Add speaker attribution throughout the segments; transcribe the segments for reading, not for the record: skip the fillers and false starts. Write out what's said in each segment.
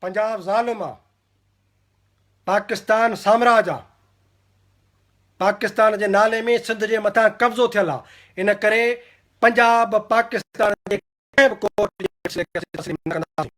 Speaker 1: पंजाब ज़ालिम आहे, पाकिस्तान साम्राज्य आहे, पाकिस्तान जे नाले में सिंध जे मथां कब्ज़ो थियल आहे। इन करे पंजाब पाकिस्तान जे कंहिं बि कोर्ट जे फ़ैसिले खे असीं तस्लीम न कंदासीं।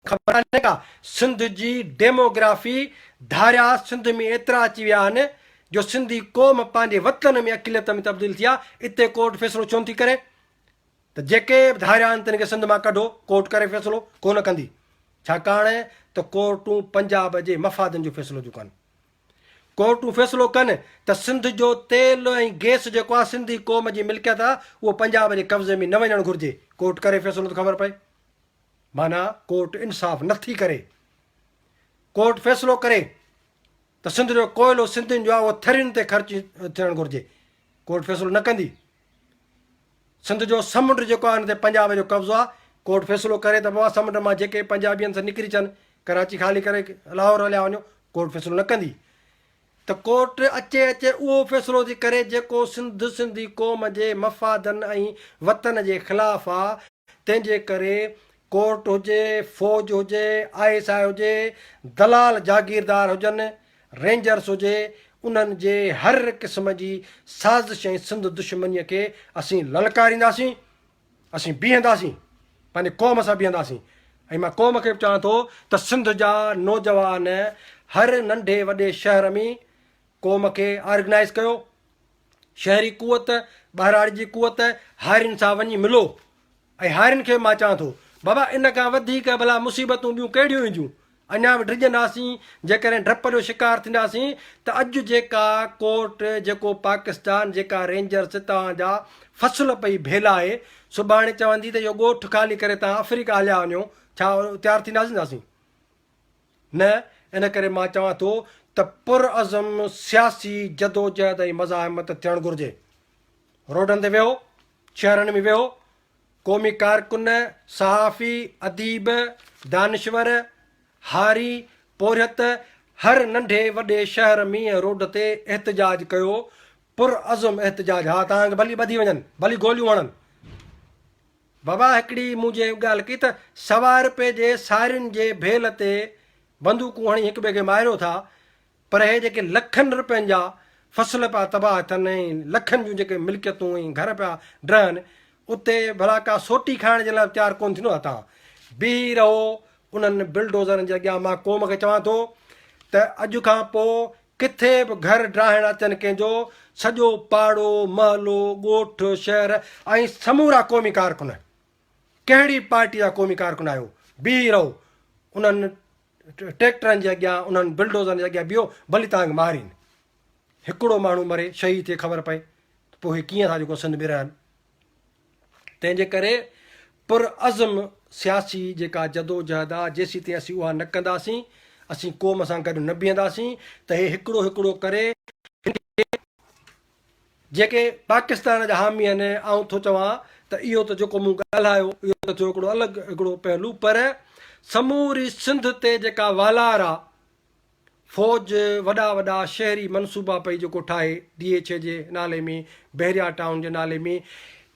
Speaker 1: ख़बर आहे का सिंध जी डेमोग्राफी धारिया सिंध में एतिरा अची विया आहिनि जो सिंधी क़ौम पंहिंजे वतन में अक़िलियत में तब्दील थी आहे। इते कोर्ट फ़ैसिलो छो थी करे त जेके बि धारिया आहिनि तिन खे सिंध मां कढो, कोर्ट करे फ़ैसिलो कोन कंदी, छाकाणि त कोर्टूं पंजाब जे मफ़ादनि जो फ़ैसिलो थियूं कनि। कोर्टूं फ़ैसिलो कनि त सिंध जो तेल ऐं गैस जेको आहे सिंधी क़ौम जी मिल्कियत आहे उहो पंजाब जे कब्ज़े में न वञणु घुरिजे। कोर्ट करे फ़ैसिलो त ख़बर पए, माना कोर्ट इंसाफ़ नथी करे। कोर्ट फ़ैसिलो करे त सिंध जो कोयलो सिंधियुनि जो आहे उहो थरियुनि ते ख़र्च थियणु घुरिजे, कोर्ट फ़ैसिलो न कंदी। सिंध जो समुंड जेको आहे हिन ते पंजाब जो कब्ज़ो आहे, कोर्ट फ़ैसिलो करे त बाबा समुंड मां जेके पंजाबियुनि सां निकिरी अचनि कराची ख़ाली करे लाहौर हलिया वञो, कोर्ट फ़ैसिलो न कंदी। त कोर्ट अचे उहो फ़ैसिलो थी करे जेको सिंधी क़ौम जे मफ़ादनि ऐं वतन जे ख़िलाफ़ु आहे। तंहिंजे करे कोर्ट हुजे, फ़ौज हुजे, ISI हुजे, दलाल जागीरदार हुजनि, रेंजर्स हुजे, उन्हनि जे हर क़िस्म जी साज़िश ऐं सिंध दुश्मनीअ खे असीं ललकारींदासीं, असीं बीहंदासीं, पंहिंजे क़ौम सां बीहंदासीं। ऐं मां क़ौम खे बि चवां थो त सिंध जा नौजवान हर नंढे वॾे शहर में क़ौम खे ऑर्गेनाइज़ कयो, शहरी कुवत ॿाहिराड़ी जी कुवत हारियुनि सां वञी मिलो। ऐं हारियुनि खे मां चवां थो बाबा इन खां वधीक भला मुसीबतूं ॿियूं कहिड़ियूं ईंदियूं, अञा बि डिॼंदासीं जेकॾहिं डप जो शिकार थींदासीं त अॼु जेका कोर्ट जेको पाकिस्तान जेका रेंजर्स तव्हांजा फ़सुल पई भेलाए सुभाणे चवंदी त इहो ॻोठु ख़ाली करे तव्हां अफ्रीका हलिया वञो, छा तयारु थींदासीं? न। इन करे मां चवां थो त पुरअज़म सियासी जदोजहद ऐं मज़ाहिमत थियणु घुरिजे। रोडनि ते विहो, शहरनि में विहो, क़ौमी कारकुन, सहाफ़ी, अदीब, दानिश्वर, हारी, पोरियत हर नंढे वॾे शहर में रोड ते एहतजाज कयो, पुरअज़म एहतजाज। हा तव्हांखे भली ॿधी वञनि, भली गोलियूं हणनि। बाबा हिकिड़ी मुंहिंजे ॻाल्हि कई त ₹100 जे साड़ियुनि जे भेल ते बंदूकूं हणी हिक ॿिए खे मारियो था, पर हे जेके लखनि रुपयनि जा फ़सुल पिया तबाह थियनि ऐं लखनि जूं जेके मिल्कियतूं ऐं घर पिया ड्रहनि, उते भला का सोटी खाइण जे लाइ तयारु कोन्ह थींदो आहे। तव्हां बीह रहो उन्हनि बिल्डोज़रनि जे अॻियां। मां क़ौम खे चवां थो त अॼु खां पोइ किथे बि घर ड्राहिण अचनि कंहिंजो, सॼो पाड़ो महलो ॻोठु शहर ऐं समूरा क़ौमी कारकुन, कहिड़ी पार्टी जा क़ौमी कारकुन आहियो, बीह रहो उन्हनि ट्रैक्टरनि जे अॻियां, उन्हनि बिल्डोज़रनि जे अॻियां बीहो, भली तव्हांखे मारीनि। हिकिड़ो माण्हू मरे शहीद थिए ख़बर पए त पोइ हे कीअं था जेको सिंध में रहनि। तंहिंजे करे पुरअज़म सियासी जेका जदोजहद आहे जेसीं ताईं असीं उहा न कंदासीं, असीं क़ौम सां गॾु न बीहंदासीं त हे हिकिड़ो हिकिड़ो करे जेके पाकिस्तान जा हामी आहिनि। ऐं थो चवां त इहो त जेको मूं ॻाल्हायो इहो त थियो हिकिड़ो अलॻि हिकिड़ो पहलू, पर समूरी सिंध ते जेका वालार आहे, फ़ौज वॾा वॾा शहरी मनसूबा पई जेको ठाहे DH जे नाले में, बहरिया टाउन जे नाले में,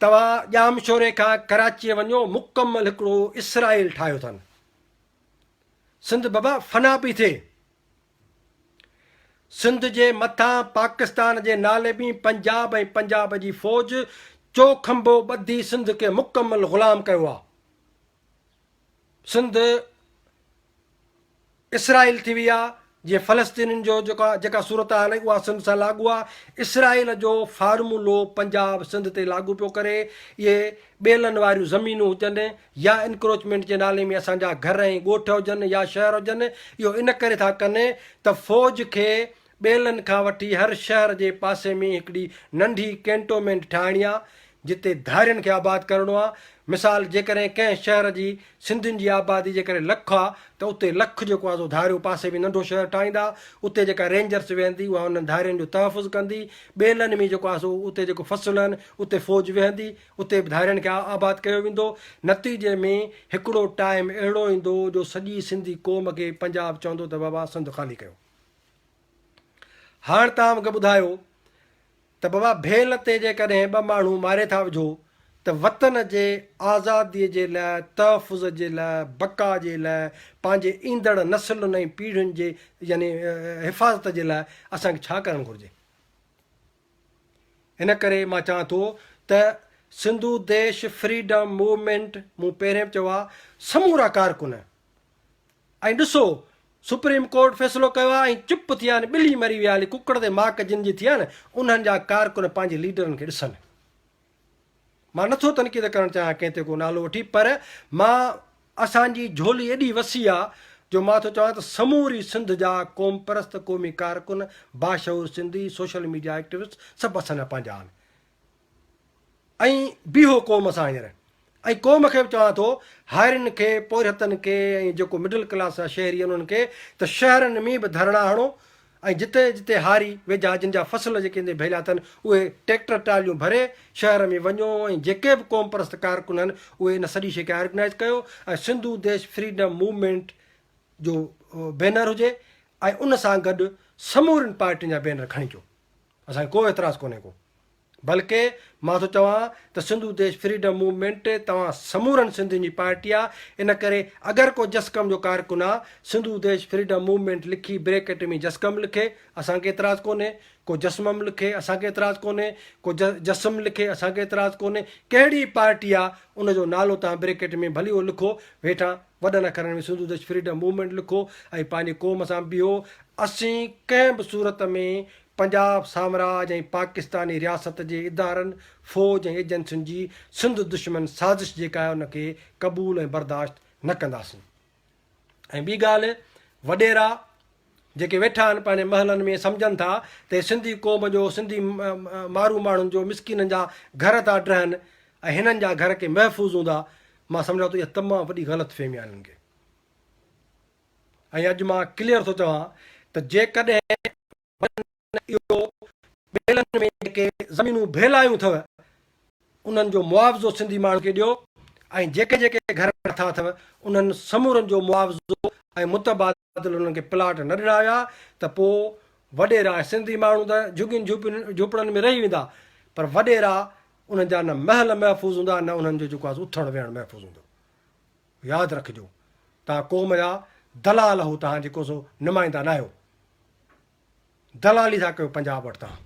Speaker 1: तव्हां ॼामशोरे खां कराचीअ वञो मुकमल हिकिड़ो इसराइल ठाहियो अथनि। सिंध बाबा फना पई थिए, सिंध जे मथां पाकिस्तान जे नाले में पंजाब ऐं पंजाब जी फ़ौज चोखंबो ॿधी सिंध खे मुकमल ग़ुलाम कयो आहे। सिंध इसराइल थी वई आहे, जीअं फ़लस्तीनियुनि जो जेका सूरत हाल आहे उहा सिंध सां लागू आहे। इसराइल जो फार्मूलो पंजाब सिंध ते लागू पियो करे। इहे ॿेलनि वारियूं ज़मीनूं हुजनि या इंक्रोचमेंट जे नाले में असांजा घर ऐं ॻोठ हुजनि या शहर हुजनि, इहो इन करे था कनि त फ़ौज खे ॿेलनि खां वठी हर शहर जे पासे में हिकिड़ी नंढी कैंटोनमेंट ठाहिणी आहे जिते धारियुनि खे आबाद करिणो आहे। मिसाल जेकॾहिं कंहिं शहर जी सिंधियुनि जी आबादी जेकॾहिं लखु आहे त उते लखु जेको आहे सो धारियो पासे में नंढो शहर ठाहींदा, उते जेका रेंजर्स वेहंदी उहा उन्हनि धारियुनि जो तहफ़ुज़ कंदी। ॿेलनि में जेको आहे सो उते जेको फ़सुल आहिनि उते फ़ौज वेहंदी, उते बि धारियुनि खे आबाद कयो वेंदो। नतीजे में हिकिड़ो टाइम अहिड़ो ईंदो जो सॼी सिंधी क़ौम खे पंजाब चवंदो त बाबा सिंध ख़ाली कयो। हाणे तव्हां मूंखे ॿुधायो त बाबा भेल ते जेकॾहिं 2 माण्हू मारे था विझो त वतन जे आज़ादीअ जे लाइ, तहफ़ुज़ जे लाइ, बका जे लाइ, पंहिंजे ईंदड़ नसलुनि ऐं पीढ़ियुनि जे यानी हिफ़ाज़त जे लाइ असांखे छा करणु घुरिजे। हिन करे मां चवां थो त सिंधु देश फ्रीडम मूवमेंट, मूं पहिरें बि चयो आहे, समूरा कारकुन ऐं ॾिसो सुप्रीम कोर्ट फ़ैसिलो कयो आहे ऐं चुप थी विया आहिनि, ॿिली मरी विया हली, कुकड़ ते माक जिन जी थी आहे न, उन्हनि जा कारकुन पंहिंजे लीडरनि खे ॾिसनि। मां नथो तनक़ीद करणु चाहियां कंहिं ते को नालो वठी, पर मां असांजी झोली एॾी वसी आहे जो मां थो चवां त समूरी सिंध जा क़ौम परस्त क़ौमी कारकुन, बाशऊर सिंधी, सोशल मीडिया एक्टिविस्ट सभु असांजा पंहिंजा आहिनि ऐं बीहो क़ौम सां हींअर। ऐं क़ौम खे बि चवां थो, हारियुनि खे, पोरहतनि खे ऐं जेको मिडिल क्लास आहे शहरी उन्हनि खे, त शहरनि में बि धरणा हणो ऐं जिते जिते हारी वेझा जिन जा फसल जेके भेलिया अथनि उहे ट्रैक्टर ट्रालियूं भरे शहर में वञो ऐं जेके बि क़ौम परस्त कारकुन आहिनि उहे इन सॼी शइ खे ऑर्गेनाइज़ कयो ऐं सिंधु देश फ्रीडम मूवमेंट जो बैनर हुजे ऐं उन सां गॾु समूरियुनि पार्टियुनि जा बैनर खणी अचो। असांखे को एतिराज़ु कोन्हे को, बल्कि मां थो चवां त सिंधु देश फ्रीडम मूवमेंट तव्हां समूरनि सिंधियुनि जी पार्टी आहे। इन करे अगरि को जसकम जो कारकुन आहे, सिंधु देश फ्रीडम मूवमेंट लिखी ब्रैकेट में जसकम लिखे, असांखे एतिराज़ु कोन्हे। को जसमम लिखे, असांखे एतिराज़ु कोन्हे। को जसम लिखे, असांखे एतिराज़ु कोन्हे। कहिड़ी पार्टी आहे उनजो नालो तव्हां ब्रैकेट में भली उहो लिखो, वेठां वॾनि अखरनि में सिंधु देश फ्रीडम मूवमेंट लिखो ऐं पंहिंजे क़ौम सां बीहो। असीं कंहिं बि सूरत में पंजाब साम्राज ऐं पाकिस्तानी रियासत जे इदारनि, फ़ौज ऐं एजेंसियुनि जी सिंध दुश्मन साज़िश जेका आहे उनखे क़बूल ऐं बर्दाश्त न कंदासीं। ऐं ॿी ॻाल्हि, वॾेरा जेके वेठा आहिनि पंहिंजे महलनि में सम्झनि था त सिंधी क़ौम जो, सिंधी मारू माण्हुनि जो, मिसकिननि जा घर था ड्रहनि ऐं हिननि जा घर के महफ़ूज़ हूंदा, मां सम्झां थो इहा तमामु वॾी ग़लतफ़हमी आहे हिननि खे। ऐं अॼु मां क्लियर थो चवां त जेकॾहिं इहो बेलनि में जेके ज़मीनूं भेलायूं अथव उन्हनि जो मुआवज़ो सिंधी माण्हुनि खे ॾियो ऐं जेके जेके घर नथा अथव उन्हनि समूरनि जो मुआवज़ो ऐं मुतबादिल उन्हनि खे प्लाट न ॾिना विया त पोइ वॾेरा सिंधी माण्हू त झुगियुनि झूपड़नि में रही वेंदा, पर वॾेरा उन्हनि जा न महल महफ़ूज़ हूंदा, न उन्हनि जो जेको आहे उथणु वेहणु महफ़ूज़ हूंदो। यादि रखिजो, तव्हां क़ौम जा दलाल हो, तव्हां जेको सो नुमाइंदा न आहियो। दलाली था कयो पंजाब वटि, तव्हां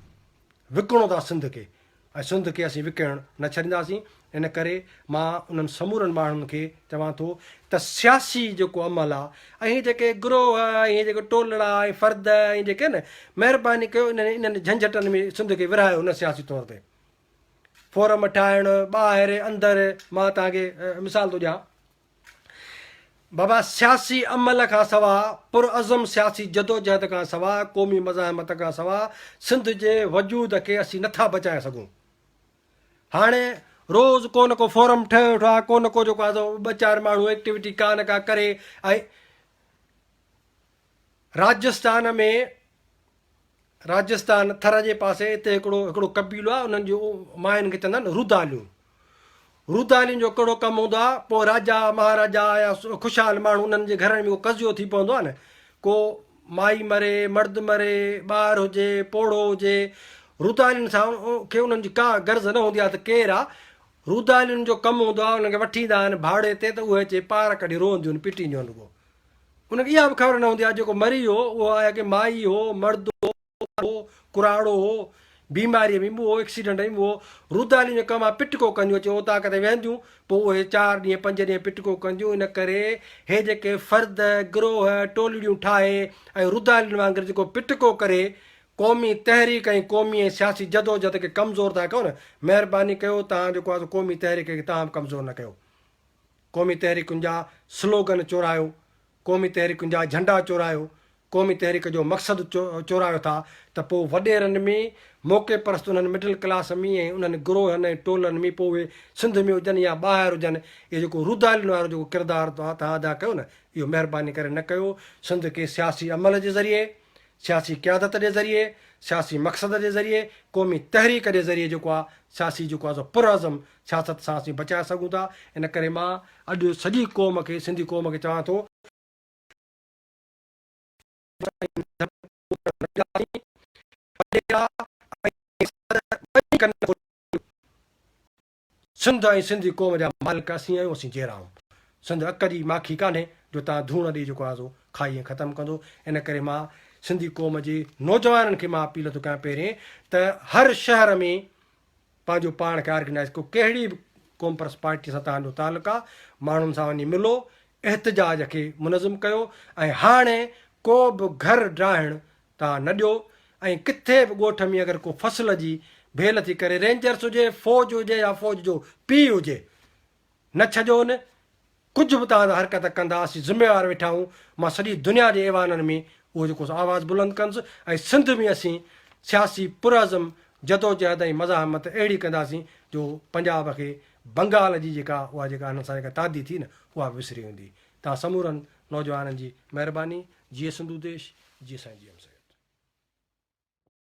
Speaker 1: विकिणो था सिंध खे ऐं सिंध खे असीं विकिणणु न छॾींदासीं। इन करे मां उन्हनि समूरनि माण्हुनि खे चवां थो त सियासी जेको अमल आहे ऐं जेके गिरोह ऐं जेके टोलड़ा ऐं फ़र्द ऐं जेके न, महिरबानी कयो इन्हनि झंझटनि में सिंध खे विरहायो न सियासी तौर ते। फोरम ठाहिणु ॿाहिरि अंदरि, मां तव्हांखे मिसाल थो ॾियां, बाबा सियासी अमल खां सवाइ, पुरअज़म सियासी जदोजहद खां सवाइ, क़ौमी मज़ाहमत खां सवाइ सिंध जे वजूद खे असीं नथा बचाए सघूं। हाणे रोज़ु को न को फोरम ठहियो वेठो आहे, को न को जेको आहे ॿ चारि माण्हू एक्टिविटी का न का करे। ऐं राजस्थान थर जे पासे हिते हिकिड़ो कबीलो आहे, उन्हनि जो मायुनि खे चवंदा आहिनि रुदालियूं। रुदालियुनि जो कहिड़ो कमु हूंदो आहे, पोइ राजा महाराजा या ख़ुशहाल माण्हू उन्हनि जे घरनि में उहो कज़ियो थी पवंदो आहे न, को माई मरे, मर्द मरे, ॿारु हुजे, पोड़ो हुजे, रुदालियुनि सां खे उन्हनि जी का गर्ज़ न हूंदी आहे त केरु आहे। रुदालियुनि जो कमु हूंदो आहे, उनखे वठी ईंदा आहिनि भाड़े ते, त उहे अचे पार कढी रोअंदियूं आहिनि, पीटींदियूं आहिनि। उहो उनखे इहा बि ख़बर न हूंदी आहे जेको मरी वियो उहो आहे की माई हो, मर्द हो, कुराड़ो हो, बीमारीअ में उहो, एक्सीडेंट में उहो। रुदालियुनि जो कमु आहे पिटको कंदियूं, अची उतां किथे वेहंदियूं, पोइ उहे 4 ॾींहं 5 ॾींहं पिटको कंदियूं। इन करे हे जेके फ़र्द, गिरोह, टोलियूं ठाहे ऐं रुदालियुनि वांगुरु जेको पिटको करे क़ौमी तहरीक ऐं क़ौमी ऐं सियासी जदोजहद खे कमज़ोर था कयो न, महिरबानी कयो तव्हां जेको आहे क़ौमी तहरीक खे तव्हां बि कमज़ोर न कयो। क़ौमी तहरीकुनि जा स्लोगन चोरायो, क़ौमी तहरीकुनि जा झंडा चोरायो, क़ौमी तहरीक जो मक़सदु चोरायो था, त पोइ वॾेरनि में, मौक़े परस्त उन्हनि मिडिल क्लास में ऐं उन्हनि गिरोहनि ऐं टोलनि में, पोइ उहे सिंध में हुजनि या ॿाहिरि हुजनि, इहो जेको रुदालियुनि वारो जेको किरदारु तव्हां अदा कयो न, इहो महिरबानी करे न कयो। सिंध खे सियासी अमल जे ज़रिए, सियासी क़यादत जे ज़रिए, सियासी मक़सद जे ज़रिए, क़ौमी तहरीक जे ज़रिए जेको आहे सियासी जेको आहे पुरअज़म सियासत सां असीं बचाए सघूं था। इन करे मां अॼु सॼी क़ौम खे, सिंधी क़ौम खे चवां थो सिंध ऐं सिंधी क़ौम जा मालिक असीं आहियूं, असीं जहिड़ा आहियूं। सिंध अक जी माखी कान्हे जो तव्हां धूण ॾेई जेको आहे सो खाई ख़तमु कंदो। इन करे मां सिंधी क़ौम जे नौजवाननि खे मां अपील थो कयां पहिरें त हर शहर में पंहिंजो पाण खे ऑर्गेनाइज़ कयो। कहिड़ी बि कॉम्प्रेस पार्टी सां तव्हांजो तालुक़ु आहे, माण्हुनि सां वञी मिलो, एहतजाज खे मुनज़िम कयो। ऐं हाणे को बि घर ड्राहिण तव्हां न ॾियो। ऐं किथे बि ॻोठ में अगरि को फसल जी भेल थी करे, रेंजर्स हुजे, फ़ौज हुजे या फ़ौज जो पीउ हुजे, न छॾियो न। कुझु बि तव्हां हरकत कंदा, असीं ज़िम्मेवार वेठा आहियूं। मां सॼी दुनिया जे ऐवाननि में उहो जेको आवाज़ु बुलंद कंदुसि। ऐं सिंध में असीं सियासी पुरज़म जदोजहद ऐं मज़ाहमत अहिड़ी कंदासीं जो पंजाब खे बंगाल जी जेका उहा जेका हिन सां जेका तादी थी न, उहा विसरी वेंदी। तव्हां समूरनि नौजवाननि जी महिरबानी। जीअं सिंधु देश, जीअं साईं जीअं।